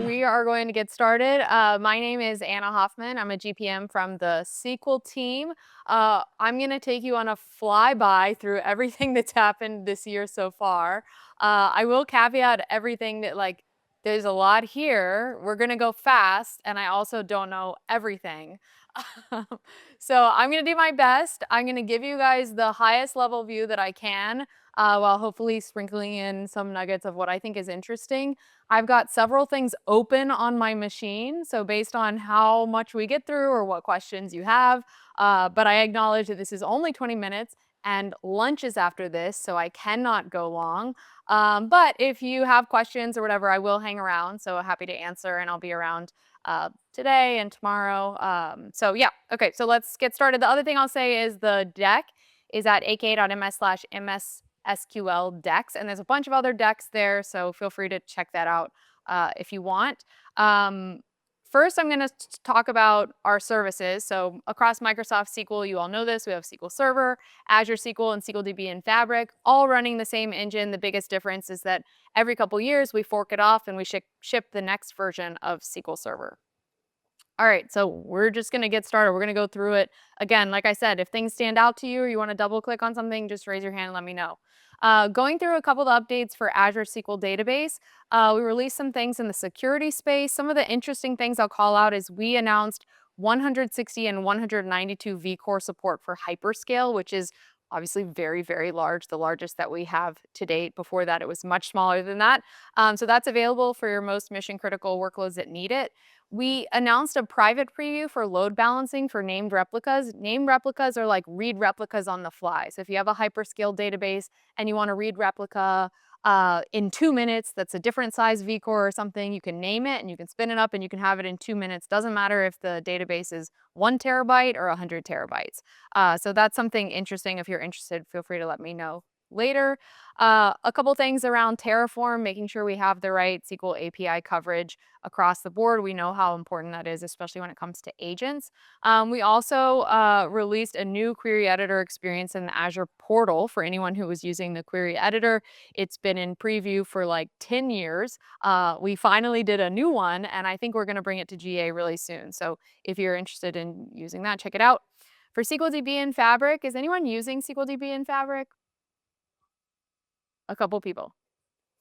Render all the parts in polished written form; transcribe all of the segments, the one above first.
We are going to get started. My name is Anna Hoffman. I'm a GPM from the SQL team. I'm going to take you on a flyby through everything that's happened this year so far. I will caveat everything that, like, there's a lot here. We're going to go fast, and I also don't know everything. So I'm going to do my best. I'm going to give you guys the highest level view that I can, while hopefully sprinkling in some nuggets of what I think is interesting. I've got several things open on my machine, so based on how much we get through or what questions you have, but I acknowledge that this is only 20 minutes and lunch is after this, so I cannot go long. But if you have questions or whatever, I will hang around, so happy to answer, and I'll be around today and tomorrow. So yeah, okay, so let's get started. The other thing I'll say is the deck is at aka.ms/ms SQL decks, and there's a bunch of other decks there, so feel free to check that out if you want. First, I'm going to talk about our services. So across Microsoft SQL, you all know this, we have SQL Server, Azure SQL, and SQLDB and Fabric, all running the same engine. The biggest difference is that every couple years we fork it off and we ship the next version of SQL Server. All right, so we're just going to get started. We're going to go through it. Again, like I said, if things stand out to you or you want to double click on something, just raise your hand and let me know. Going through a couple of updates for Azure SQL Database, we released some things in the security space. Some of the interesting things I'll call out is we announced 160 and 192 vCore support for hyperscale, which is obviously very, very large, the largest that we have to date. Before that, it was much smaller than that. So that's available for your most mission critical workloads that need it. We announced a private preview for load balancing for named replicas. Named replicas are like read replicas on the fly. So if you have a hyperscale database and you want to read replica in 2 minutes, that's a different size vCore or something, you can name it and you can spin it up and you can have it in 2 minutes. Doesn't matter if the database is 1 terabyte or 100 terabytes. So that's something interesting. If you're interested, feel free to let me know later. A couple things around Terraform, making sure we have the right SQL API coverage across the board. We know how important that is, especially when it comes to agents. We also released a new query editor experience in the Azure portal for anyone who was using the query editor. It's been in preview for like 10 years. We finally did a new one, and I think we're going to bring it to GA really soon. So if you're interested in using that, check it out. For SQLDB and Fabric, is anyone using SQLDB and Fabric? A couple people.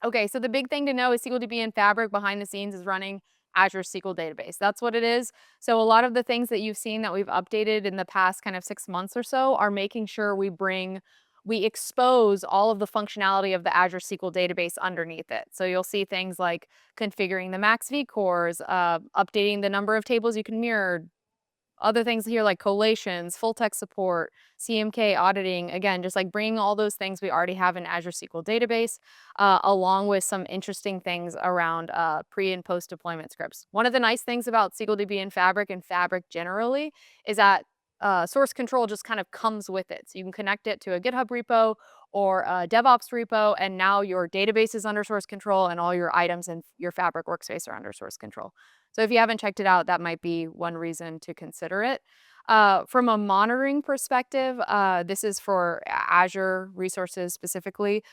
Okay, so the big thing to know is SQLDB and Fabric behind the scenes is running Azure SQL Database. That's what it is. So a lot of the things that you've seen that we've updated in the past kind of 6 months or so are making sure we expose all of the functionality of the Azure SQL Database underneath it. So you'll see things like configuring the max vCores, updating the number of tables you can mirror, other things here like collations, full text support, CMK auditing, again, just like bringing all those things we already have in Azure SQL Database, along with some interesting things around pre and post deployment scripts. One of the nice things about SQLDB and Fabric generally is that source control just kind of comes with it. So you can connect it to a GitHub repo or a DevOps repo, and now your database is under source control and all your items in your Fabric workspace are under source control. So if you haven't checked it out, that might be one reason to consider it. From a monitoring perspective, this is for Azure resources specifically.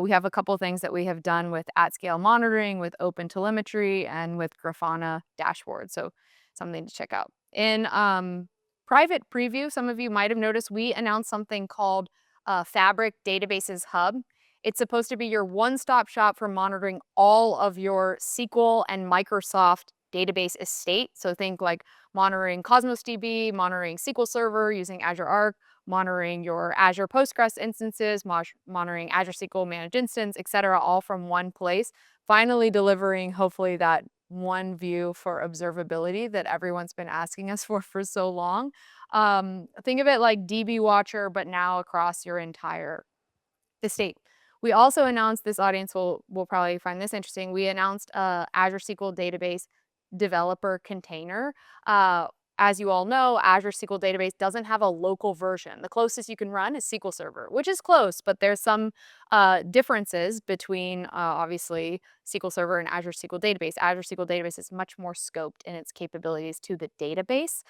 We have a couple things that we have done with at-scale monitoring, with open telemetry, and with Grafana dashboard. So something to check out. In private preview, some of you might have noticed we announced something called Fabric Databases Hub. It's supposed to be your one-stop shop for monitoring all of your SQL and Microsoft database estate. So think like monitoring Cosmos DB, monitoring SQL Server using Azure Arc, monitoring your Azure Postgres instances, monitoring Azure SQL Managed Instance, etc., all from one place. Finally delivering, hopefully, that one view for observability that everyone's been asking us for so long. Think of it like DB Watcher, but now across your entire estate. We also announced, this audience will probably find this interesting, we announced Azure SQL Database developer container. As you all know, Azure SQL Database doesn't have a local version. The closest you can run is SQL Server, which is close, but there's some differences between, obviously, SQL Server and Azure SQL Database. Azure SQL Database is much more scoped in its capabilities to the database.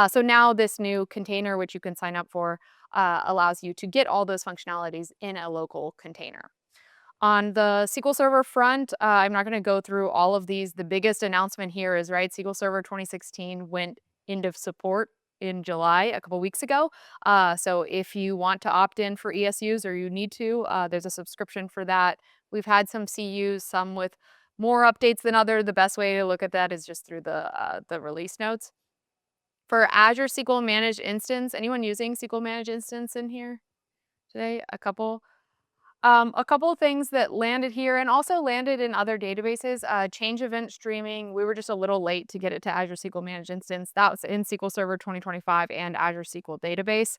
So now this new container, which you can sign up for, allows you to get all those functionalities in a local container. On the SQL Server front, I'm not gonna go through all of these. The biggest announcement here is, right, SQL Server 2016 went end of support in July a couple weeks ago. So if you want to opt in for ESUs or you need to, there's a subscription for that. We've had some CUs, some with more updates than other. The best way to look at that is just through the release notes. For Azure SQL Managed Instance, anyone using SQL Managed Instance in here today? A couple? A couple of things that landed here and also landed in other databases, change event streaming. We were just a little late to get it to Azure SQL Managed Instance. That was in SQL Server 2025 and Azure SQL Database.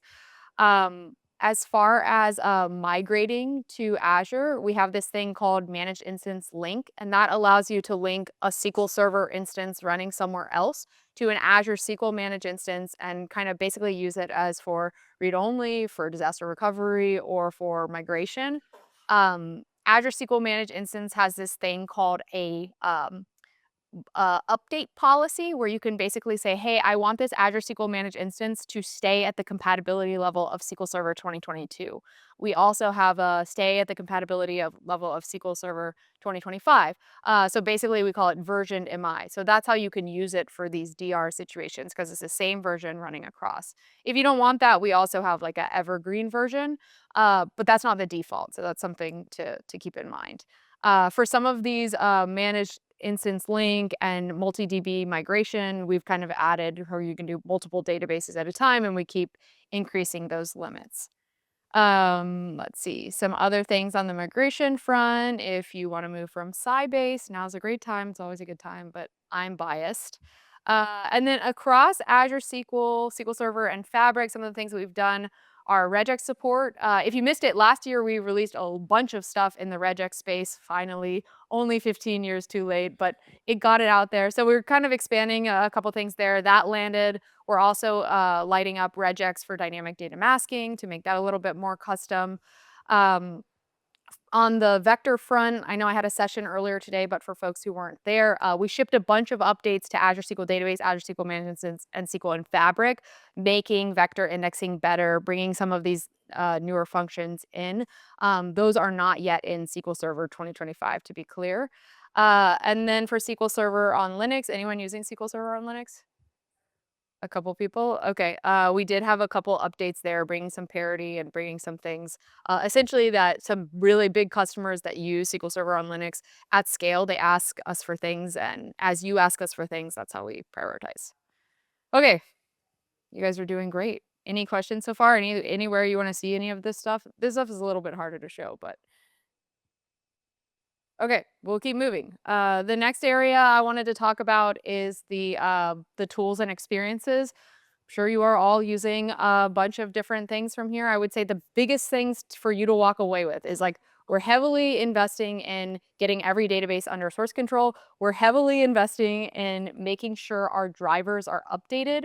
As far as migrating to Azure, we have this thing called Managed Instance Link, and that allows you to link a SQL Server instance running somewhere else to an Azure SQL Managed Instance and kind of basically use it as for read-only, for disaster recovery, or for migration. Azure SQL Managed Instance has this thing called a update policy where you can basically say, hey, I want this Azure SQL Managed Instance to stay at the compatibility level of SQL Server 2022. We also have a stay at the compatibility of level of SQL Server 2025. So basically we call it versioned MI. So that's how you can use it for these DR situations because it's the same version running across. If you don't want that, we also have like an evergreen version, but that's not the default. So that's something to keep in mind. For some of these managed instance link and multi-DB migration, we've kind of added where you can do multiple databases at a time, and we keep increasing those limits. Let's see, some other things on the migration front. If you want to move from Sybase, now's a great time. It's always a good time, but I'm biased. And then across Azure SQL, SQL Server, and Fabric, some of the things that we've done are regex support. If you missed it, last year we released a bunch of stuff in the regex space, finally, only 15 years too late, but it got it out there. So we're kind of expanding a couple things there. That landed. We're also lighting up regex for dynamic data masking to make that a little bit more custom. Um, on the vector front, I know I had a session earlier today, but for folks who weren't there, we shipped a bunch of updates to Azure SQL Database, Azure SQL Management, and SQL and Fabric, making vector indexing better, bringing some of these newer functions in. Those are not yet in SQL Server 2025, to be clear. And then for SQL Server on Linux, anyone using SQL Server on Linux? A couple people? Okay. We did have a couple updates there, bringing some parity and bringing some things. Essentially, that some really big customers that use SQL Server on Linux at scale, they ask us for things, and as you ask us for things, that's how we prioritize. Okay, you guys are doing great. Any questions so far? Anywhere you want to see any of this stuff? This stuff is a little bit harder to show, but okay, we'll keep moving. The next area I wanted to talk about is the tools and experiences. Sure you are all using a bunch of different things from here. I would say the biggest things for you to walk away with is like we're heavily investing in getting every database under source control. We're heavily investing in making sure our drivers are updated.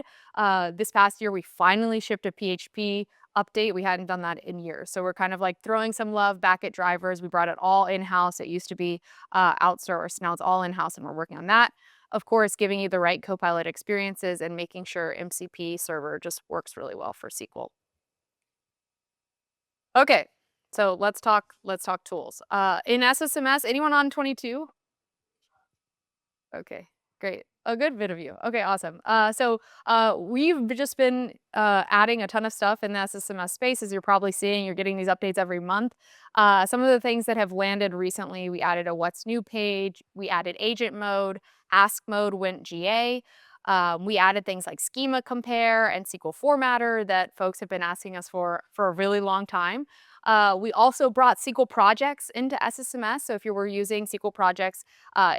This past year, we finally shipped a PHP update. We hadn't done that in years. So we're kind of like throwing some love back at drivers. We brought it all in-house. It used to be outsourced. Now it's all in-house and we're working on that. Of course, giving you the right Copilot experiences and making sure MCP server just works really well for SQL. Okay, so let's talk tools. In SSMS, anyone on 22? Okay, great. A good bit of you. Okay, awesome. We've just been adding a ton of stuff in the SSMS space, as you're probably seeing. You're getting these updates every month. Some of the things that have landed recently, we added a What's New page. We added agent mode. Ask mode went GA. We added things like schema compare and SQL formatter that folks have been asking us for a really long time. We also brought SQL projects into SSMS. So if you were using SQL projects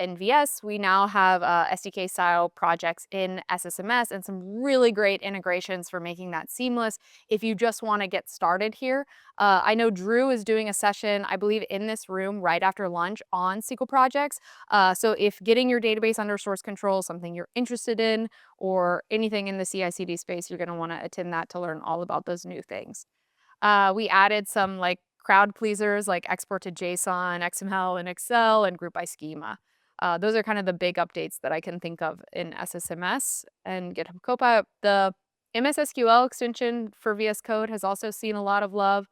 in VS, we now have SDK style projects in SSMS and some really great integrations for making that seamless if you just want to get started here. I know Drew is doing a session, I believe, in this room right after lunch on SQL projects. So if getting your database under source control is something you're interested in or anything in the CI/CD space, you're going to want to attend that to learn all about those new things. We added some like crowd pleasers like export to JSON, XML, and Excel, and group by schema. Those are kind of the big updates that I can think of in SSMS and GitHub Copilot. The MS SQL extension for VS Code has also seen a lot of love.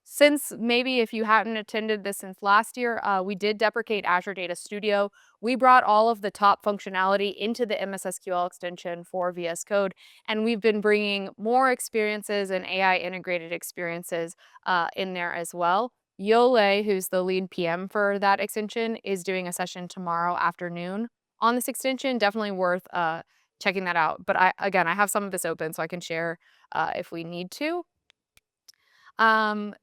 Since maybe if you hadn't attended this since last year, we did deprecate Azure Data Studio. We brought all of the top functionality into the MS SQL extension for VS Code, and we've been bringing more experiences and AI integrated experiences in there as well. Yole, who's the lead PM for that extension, is doing a session tomorrow afternoon on this extension. Definitely worth checking that out. But again, I have some of this open, so I can share if we need to. Then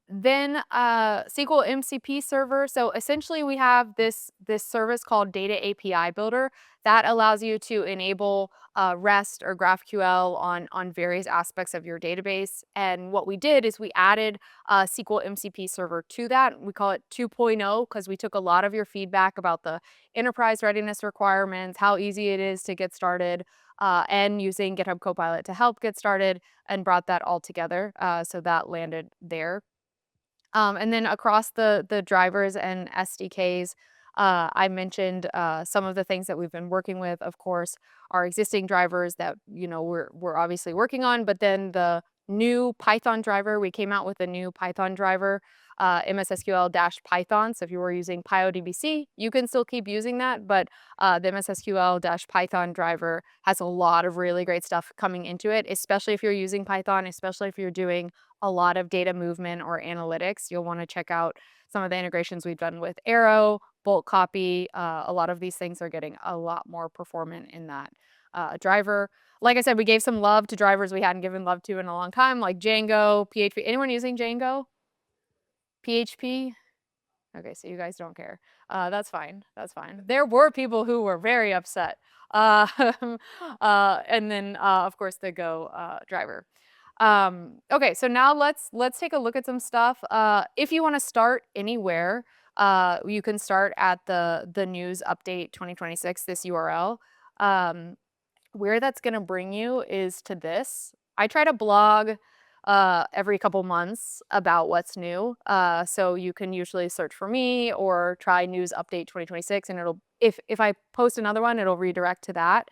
SQL MCP server. So essentially, we have this service called Data API Builder that allows you to enable REST or GraphQL on various aspects of your database. And what we did is we added SQL MCP server to that. We call it 2.0 because we took a lot of your feedback about the enterprise readiness requirements, how easy it is to get started, and using GitHub Copilot to help get started and brought that all together. So that landed there. And then across the drivers and SDKs, I mentioned some of the things that we've been working with. Of course, our existing drivers that we're obviously working on, but then the new Python driver. We came out with a new Python driver, MSSQL-Python. So if you were using PyODBC, you can still keep using that, but the MSSQL-Python driver has a lot of really great stuff coming into it, especially if you're using Python, especially if you're doing a lot of data movement or analytics. You'll want to check out some of the integrations we've done with Arrow, bulk copy. A lot of these things are getting a lot more performant in that driver. Like I said, we gave some love to drivers we hadn't given love to in a long time, like Django, PHP. Anyone using Django? PHP? Okay, so you guys don't care. That's fine. That's fine. There were people who were very upset. Uh, and then, of course, the Go driver. Okay, so now let's take a look at some stuff. If you want to start anywhere, you can start at the news update 2026, this URL. Um, where that's going to bring you is to this. I try to blog every couple months about what's new. So you can usually search for me or try news update 2026, and it'll if I post another one, it'll redirect to that.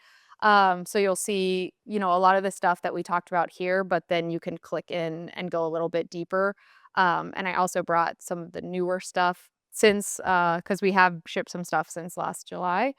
So you'll see, a lot of the stuff that we talked about here, but then you can click in and go a little bit deeper. And I also brought some of the newer stuff since because we have shipped some stuff since last July.